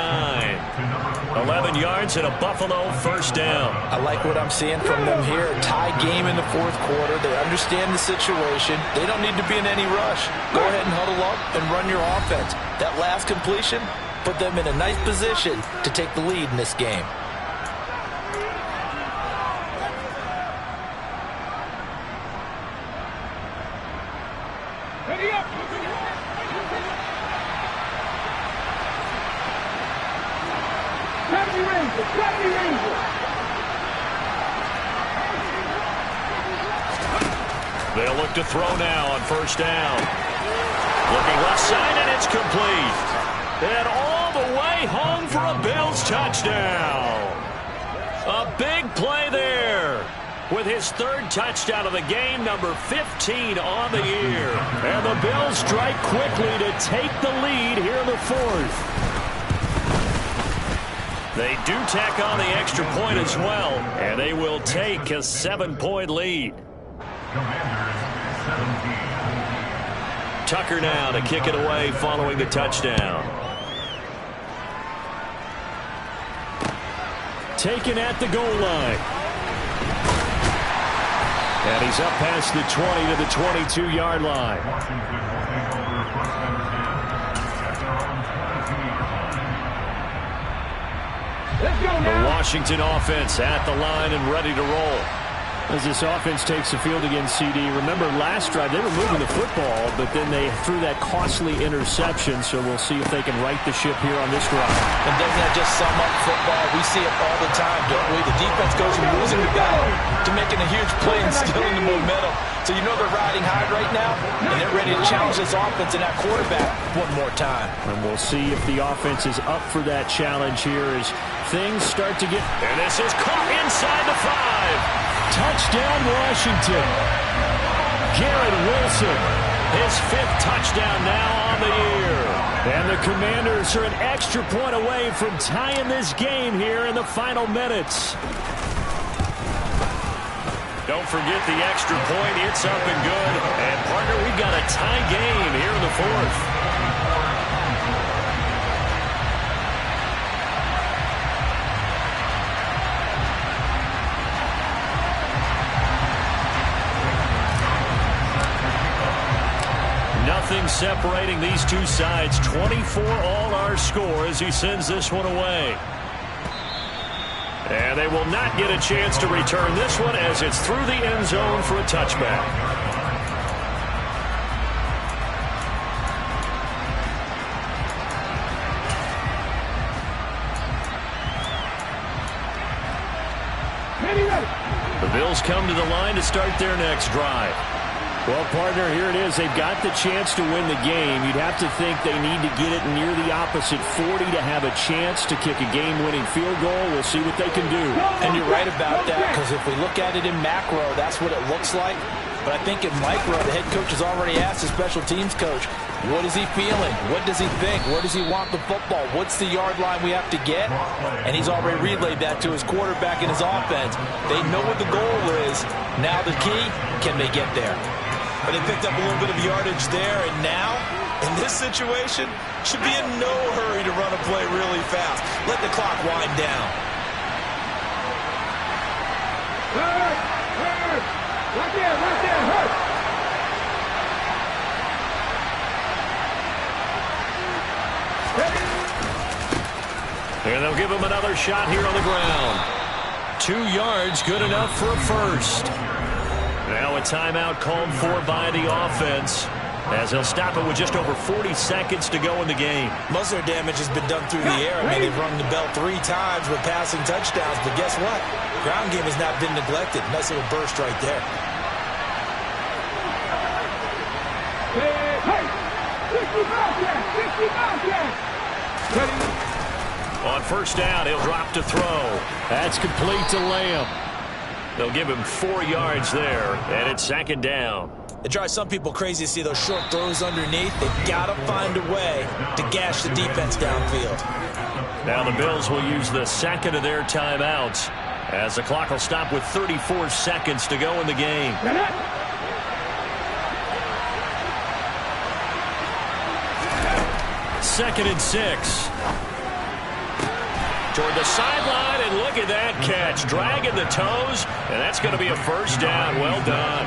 11 yards and a Buffalo first down. I like what I'm seeing from them here. A tie game in the 4th quarter. They understand the situation. They don't need to be in any rush. Go ahead and huddle up and run your offense. That last completion put them in a nice position to take the lead in this game. They'll look to throw now on first down. Looking left side, and it's complete. And all the way home for a Bills touchdown. A big play there with his 3rd touchdown of the game, number 15 on the year. And the Bills strike quickly to take the lead here in the 4th. They do tack on the extra point as well, and they will take a 7-point lead. Tucker now to kick it away following the touchdown. taken at the goal line. And he's up past the 20 to the 22-yard line. Let's go The now. Washington offense at the line and ready to roll. As this offense takes the field against CD, remember last drive they were moving the football, but then they threw that costly interception, so we'll see if they can right the ship here on this drive. And doesn't that just sum up football? We see it all the time, don't we? The defense goes from losing the battle to making a huge play and stealing the momentum. So you know they're riding high right now, and they're ready to challenge this offense and that quarterback one more time. And we'll see if the offense is up for that challenge here as things start to get... And this is caught inside the 5. Touchdown, Washington. Garrett Wilson, his 5th touchdown now on the year. And the Commanders are an extra point away from tying this game here in the final minutes. Don't forget the extra point. It's up and good. And, partner, we've got a tie game here in the 4th. Nothing separating these two sides. 24 all our score as he sends this one away. And they will not get a chance to return this one as it's through the end zone for a touchback. The Bills come to the line to start their next drive. Well, partner, here it is. They've got the chance to win the game. You'd have to think they need to get it near the opposite 40 to have a chance to kick a game-winning field goal. We'll see what they can do. And you're right about that, because if we look at it in macro, that's what it looks like. But I think in micro, the head coach has already asked the special teams coach, what is he feeling? What does he think? Where does he want the football? What's the yard line we have to get? And he's already relayed that to his quarterback and his offense. They know what the goal is. Now the key, can they get there? But they picked up a little bit of yardage there, and now, in this situation, should be in no hurry to run a play really fast. Let the clock wind down. Hurt! Right there, hurt! And they'll give him another shot here on the ground. 2 yards, good enough for a first. Now a timeout called for by the offense as they'll stop it with just over 40 seconds to go in the game. Most of their damage has been done through the air. I mean, they've rung the bell 3 times with passing touchdowns, but guess what? Ground game has not been neglected. Nice little burst right there. Hey! 60 yards! Ready? On first down, he'll drop to throw. That's complete to Lamb. They'll give him 4 yards there, and it's 2nd down. It drives some people crazy to see those short throws underneath. They've got to find a way to gash the defense downfield. Now the Bills will use the 2nd of their timeouts as the clock will stop with 34 seconds to go in the game. 2nd and 6. Toward the sideline, and look at that catch. Dragging the toes, and that's going to be a first down. Well done.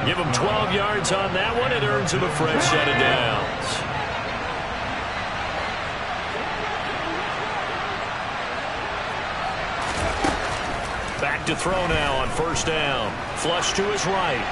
Give him 12 yards on that one. It earns him a fresh set of downs. Back to throw now on first down. Flush to his right.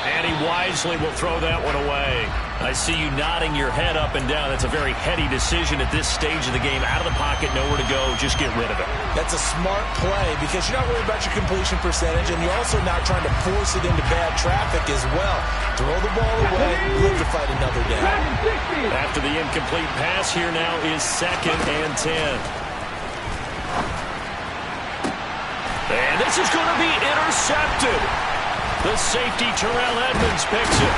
And he wisely will throw that one away. I see you nodding your head up and down. That's a very heady decision at this stage of the game. Out of the pocket, nowhere to go. Just get rid of it. That's a smart play because you're not worried about your completion percentage, and you're also not trying to force it into bad traffic as well. Throw the ball away, live to fight another down. After the incomplete pass, here now is 2nd and 10. And this is going to be intercepted. The safety, Terrell Edmonds, picks it.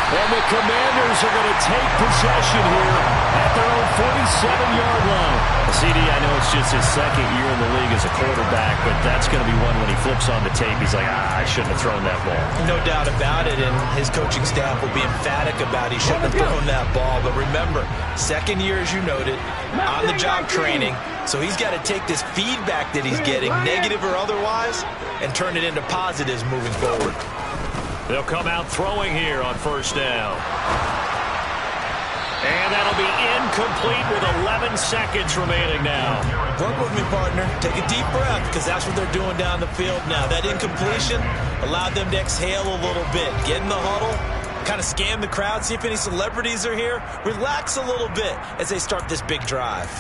And the Commanders are going to take possession here at their own 47-yard line. CD, I know it's just his second year in the league as a quarterback, but that's going to be one when he flips on the tape. He's like, I shouldn't have thrown that ball. No doubt about it, and his coaching staff will be emphatic about he shouldn't have thrown that ball. But remember, second year, as you noted, on-the-job training, so he's got to take this feedback that he's getting, negative or otherwise, and turn it into positives moving forward. They'll come out throwing here on first down. And that'll be incomplete with 11 seconds remaining now. Work with me, partner. Take a deep breath, because that's what they're doing down the field now. That incompletion allowed them to exhale a little bit. Get in the huddle, kind of scan the crowd, see if any celebrities are here. Relax a little bit as they start this big drive.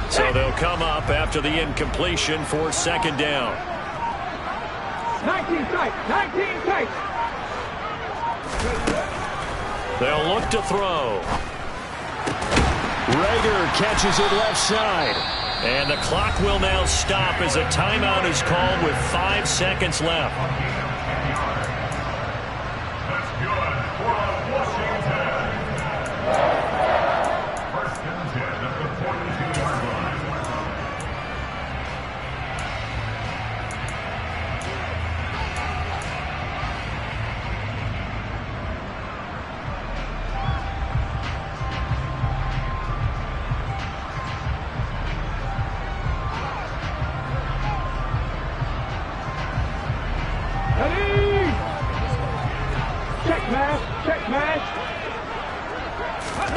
So they'll come up after the incompletion for second down. 19 tight. They'll look to throw. Rager catches it left side. And the clock will now stop as a timeout is called with 5 seconds left. That's good for Washington. First and 10 at the 42-yard line.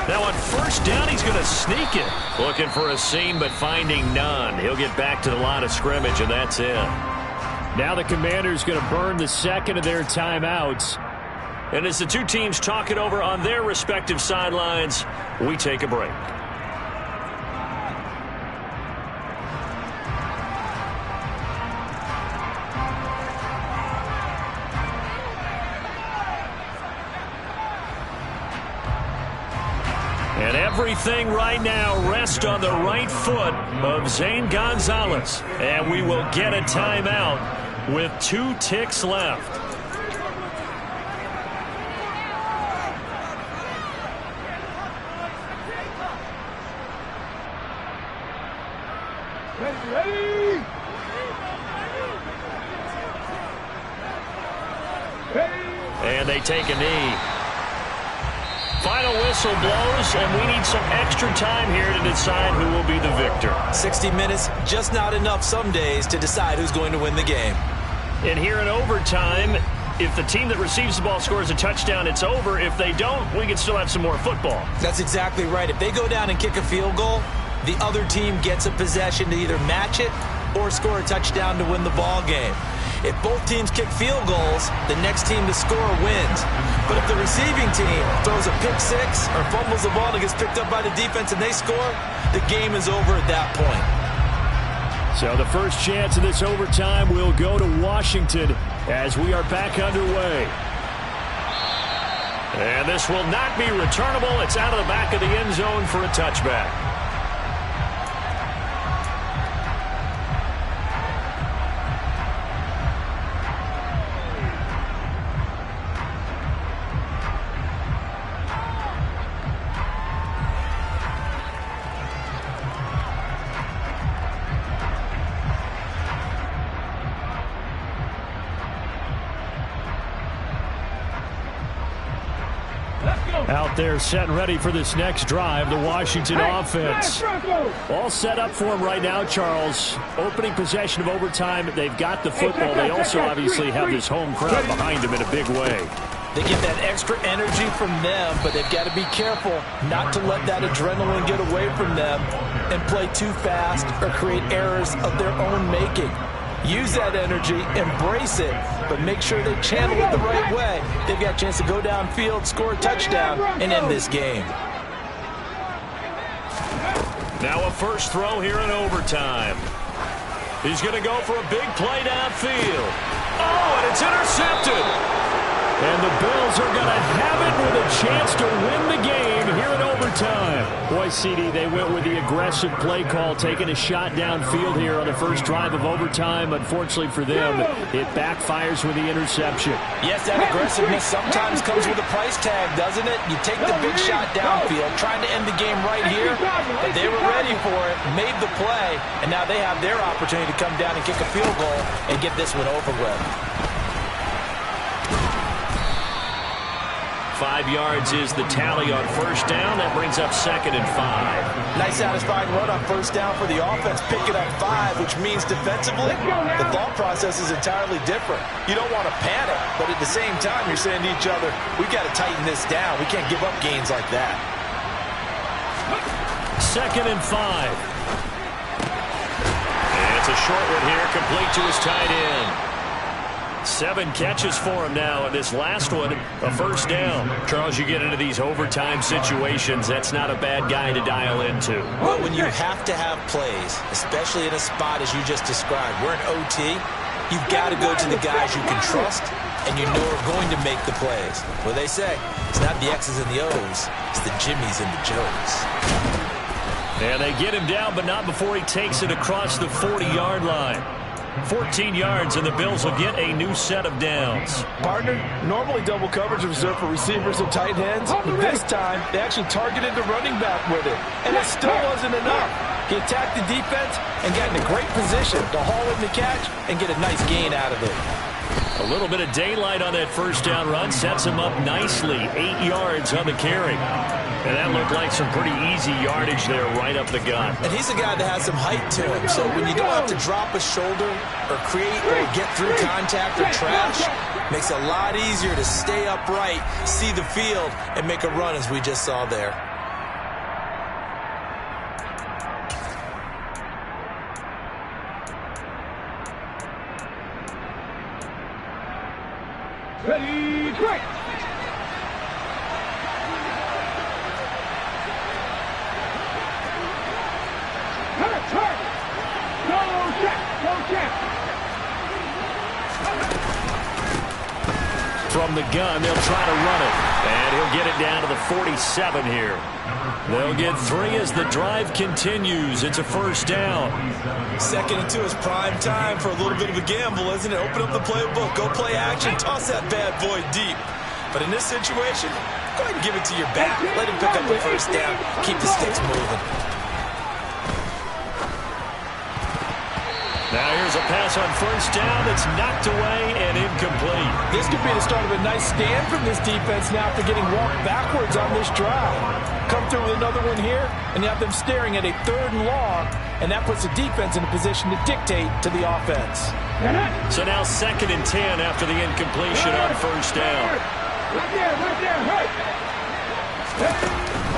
Now on first down, he's going to sneak it. Looking for a seam, but finding none. He'll get back to the line of scrimmage, and that's it. Now the Commanders going to burn the second of their timeouts. And as the two teams talk it over on their respective sidelines, we take a break. And everything right now rests on the right foot of Zane Gonzalez. And we will get a timeout with 2 ticks left. Ready. And they take a knee. Final whistle blows, and we need some extra time here to decide who will be the victor. 60 minutes, just not enough some days to decide who's going to win the game. And here in overtime, if the team that receives the ball scores a touchdown, it's over. If they don't, we can still have some more football. That's exactly right. If they go down and kick a field goal, the other team gets a possession to either match it or score a touchdown to win the ball game. If both teams kick field goals, the next team to score wins. But if the receiving team throws a pick six or fumbles the ball and gets picked up by the defense and they score, the game is over at that point. So the first chance of this overtime will go to Washington as we are back underway. And this will not be returnable. It's out of the back of the end zone for a touchback. Out there set and ready for this next drive, the Washington offense. All set up for him right now, Charles. Opening possession of overtime. They've got the football. They also obviously have this home crowd behind them in a big way. They get that extra energy from them, but they've got to be careful not to let that adrenaline get away from them and play too fast or create errors of their own making. Use that energy, embrace it, but make sure they channel it the right way. They've got a chance to go downfield, score a touchdown, and end this game. Now a first throw here in overtime. He's going to go for a big play downfield. Oh, and it's intercepted. And the Bills are going to have it with a chance to win the game here in overtime. overtime. Boy, CD, they went with the aggressive play call, taking a shot downfield here on the first drive of overtime. Unfortunately for them, it backfires with the interception. Yes, that aggressiveness sometimes comes with a price tag, doesn't it? You take the big shot downfield, trying to end the game right here, but they were ready for it, made the play, and now they have their opportunity to come down and kick a field goal and get this one over with. 5 yards is the tally on first down. That brings up 2nd and 5. Nice satisfying run on first down for the offense. Pick it up 5, which means defensively, the thought process is entirely different. You don't want to panic, but at the same time, you're saying to each other, we've got to tighten this down. We can't give up gains like that. 2nd and 5. And it's a short one here, complete to his tight end. 7 catches for him now, and this last one, a first down. Charles, you get into these overtime situations, that's not a bad guy to dial into. Well, when you have to have plays, especially in a spot as you just described, we're in OT, you've got to go to the guys you can trust and you know are going to make the plays. Well, they say, it's not the X's and the O's, it's the Jimmys and the Joes. And they get him down, but not before he takes it across the 40-yard line. 14 yards, and the Bills will get a new set of downs. Partner, normally double coverage is reserved for receivers and tight ends, but this time they actually targeted the running back with it, and it still wasn't enough. He attacked the defense and got in a great position to haul in the catch and get a nice gain out of it. A little bit of daylight on that first down run sets him up nicely. 8 yards on the carry. And that looked like some pretty easy yardage there right up the gut. And he's a guy that has some height to him, so when you don't have to drop a shoulder or create or get through contact or trash, makes it a lot easier to stay upright, see the field, and make a run as we just saw there. Ready, strike! From the gun, they'll try to run it. And he'll get it down to the 47 here. They'll get 3 as the drive continues. It's a first down. 2nd and 2 is prime time for a little bit of a gamble, isn't it? Open up the playbook, go play action, toss that bad boy deep. But in this situation, go ahead and give it to your back. Let him pick up the first down. Keep the sticks moving. Now here's a pass on first down that's knocked away and incomplete. This could be the start of a nice stand from this defense now after getting walked backwards on this drive. Come through with another one here, and you have them staring at a 3rd and long, and that puts the defense in a position to dictate to the offense. So now 2nd and 10 after the incompletion on first down. Right there, right.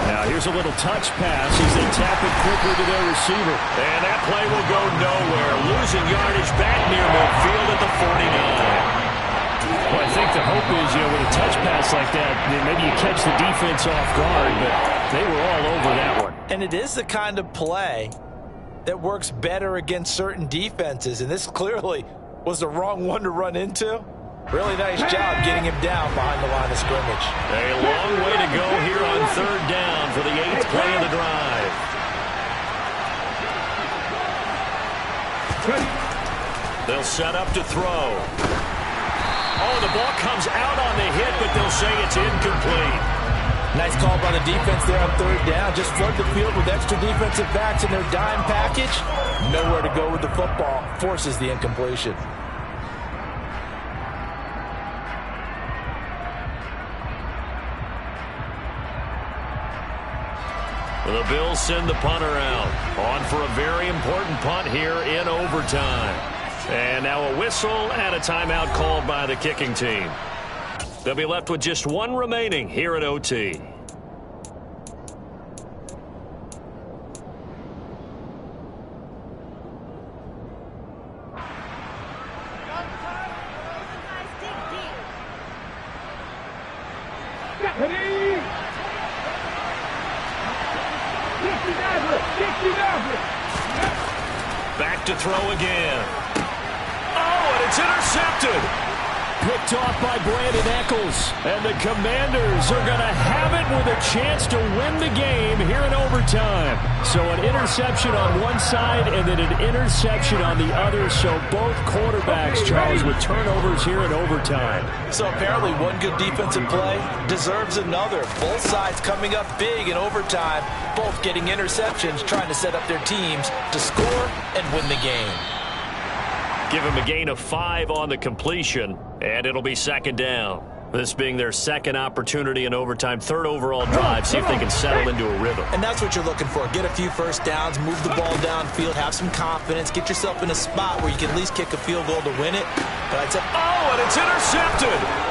Now here's a little touch pass as they tap it quickly to their receiver. And that play will go nowhere. Losing yardage back near midfield at the 49. Well, I think the hope is, with a touch pass like that, maybe you catch the defense off guard, but they were all over that one. And it is the kind of play that works better against certain defenses, and this clearly was the wrong one to run into. Really nice job getting him down behind the line of scrimmage. A long way to go here on 3rd down for the 8th play of the drive. They'll set up to throw. Oh, the ball comes out on the hit, but they'll say it's incomplete. Nice call by the defense there on 3rd down. Just flood the field with extra defensive backs in their dime package. Nowhere to go with the football. Forces the incompletion. The Bills send the punter out. On for a very important punt here in overtime. And now a whistle and a timeout called by the kicking team. They'll be left with just 1 remaining here at OT. Back to throw again. Oh, and it's intercepted. picked off by Brandon Eccles. And the Commanders are going to have it with a chance to win the game here in overtime. So an interception on one side and then an interception on the other. So both quarterbacks, Charles, with turnovers here in overtime. So apparently one good defensive play deserves another. Both sides coming up big in overtime, both getting interceptions, trying to set up their teams to score and win the game. Give him a gain of 5 on the completion, and it'll be second down. This being their second opportunity in overtime, third overall drive, see if they can settle into a rhythm. And that's what you're looking for. Get a few first downs, move the ball downfield, have some confidence, get yourself in a spot where you can at least kick a field goal to win it. But I'd say, oh, and it's intercepted!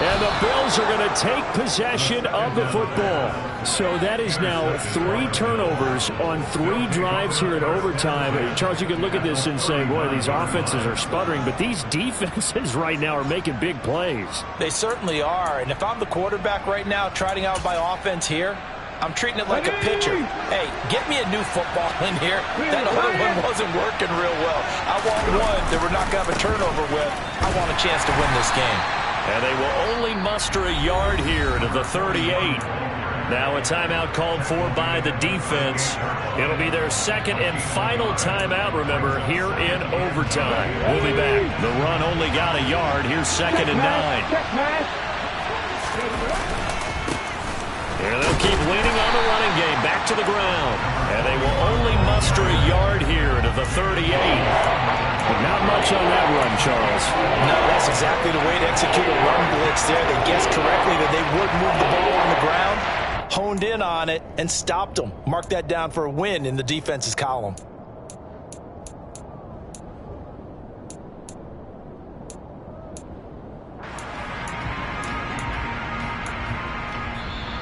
And the Bills are going to take possession of the football. So that is now 3 turnovers on 3 drives here in overtime. Charles, you can look at this and say, boy, these offenses are sputtering, but these defenses right now are making big plays. They certainly are. And if I'm the quarterback right now trotting out my offense here, I'm treating it like a pitcher. Hey, get me a new football in here. That other one wasn't working real well. I want one that we're not going to have a turnover with. I want a chance to win this game. And they will only muster a yard here to the 38. Now a timeout called for by the defense. It'll be their second and final timeout, remember, here in overtime. We'll be back. The run only got a yard. Here's second and 9. Here they'll keep leaning on the running game. Back to the ground. And they will only muster a yard here to the 38. But not much on that run, Charles. No, that's exactly the way to execute a run blitz there. They guessed correctly that they would move the ball on the ground, honed in on it, and stopped them. Mark that down for a win in the defense's column.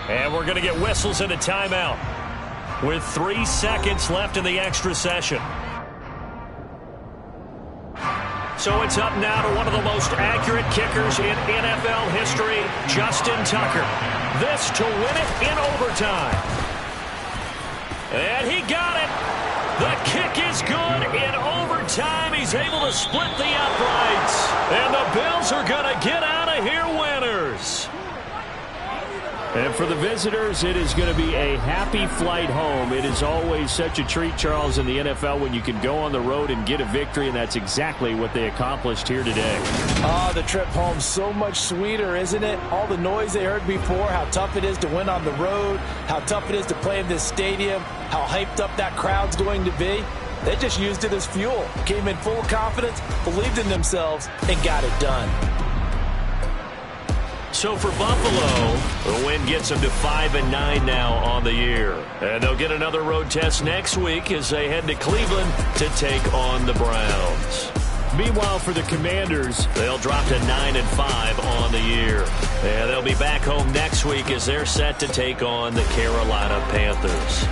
And we're going to get whistles and a timeout with 3 seconds left in the extra session. So it's up now to one of the most accurate kickers in NFL history, Justin Tucker. This to win it in overtime. And he got it. The kick is good in overtime. He's able to split the uprights. And the Bills are going to get out of here winners. And for the visitors, it is going to be a happy flight home. It is always such a treat, Charles, in the NFL when you can go on the road and get a victory, and that's exactly what they accomplished here today. Oh, the trip home so much sweeter, isn't it? All the noise they heard before, how tough it is to win on the road, how tough it is to play in this stadium, how hyped up that crowd's going to be. They just used it as fuel, came in full confidence, believed in themselves, and got it done. So for Buffalo, the win gets them to 5-9 now on the year. And they'll get another road test next week as they head to Cleveland to take on the Browns. Meanwhile, for the Commanders, they'll drop to 9-5 on the year. And they'll be back home next week as they're set to take on the Carolina Panthers.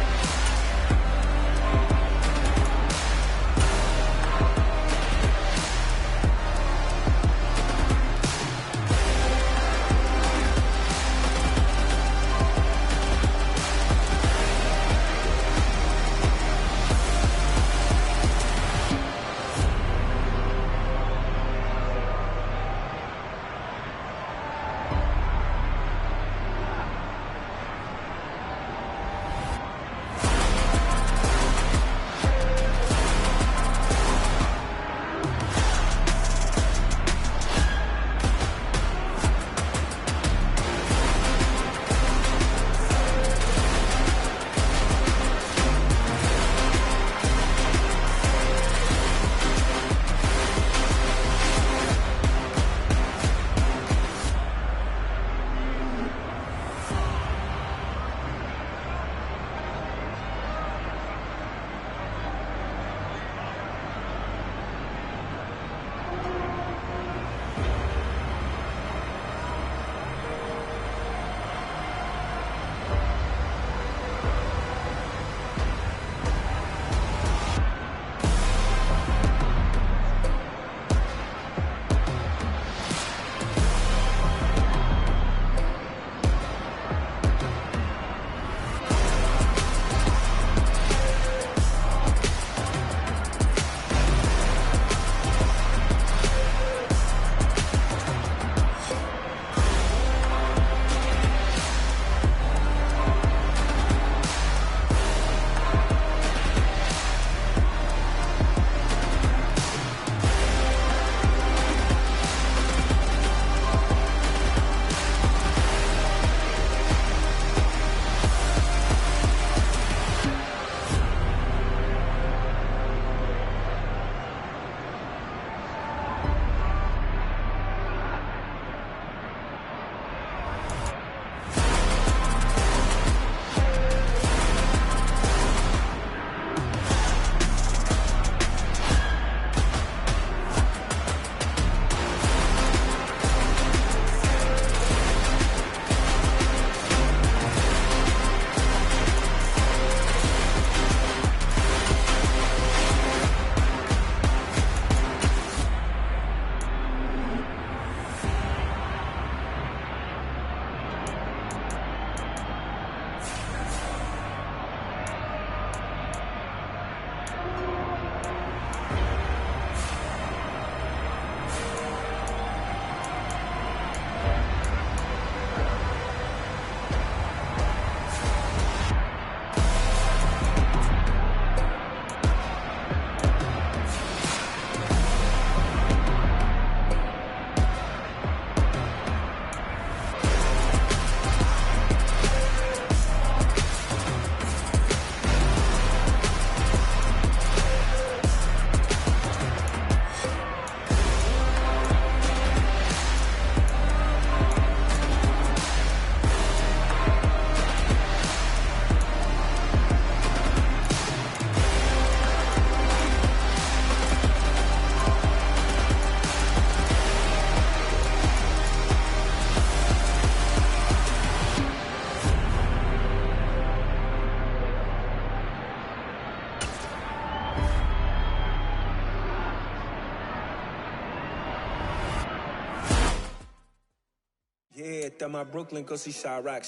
that my Brooklyn, cause he Chirac.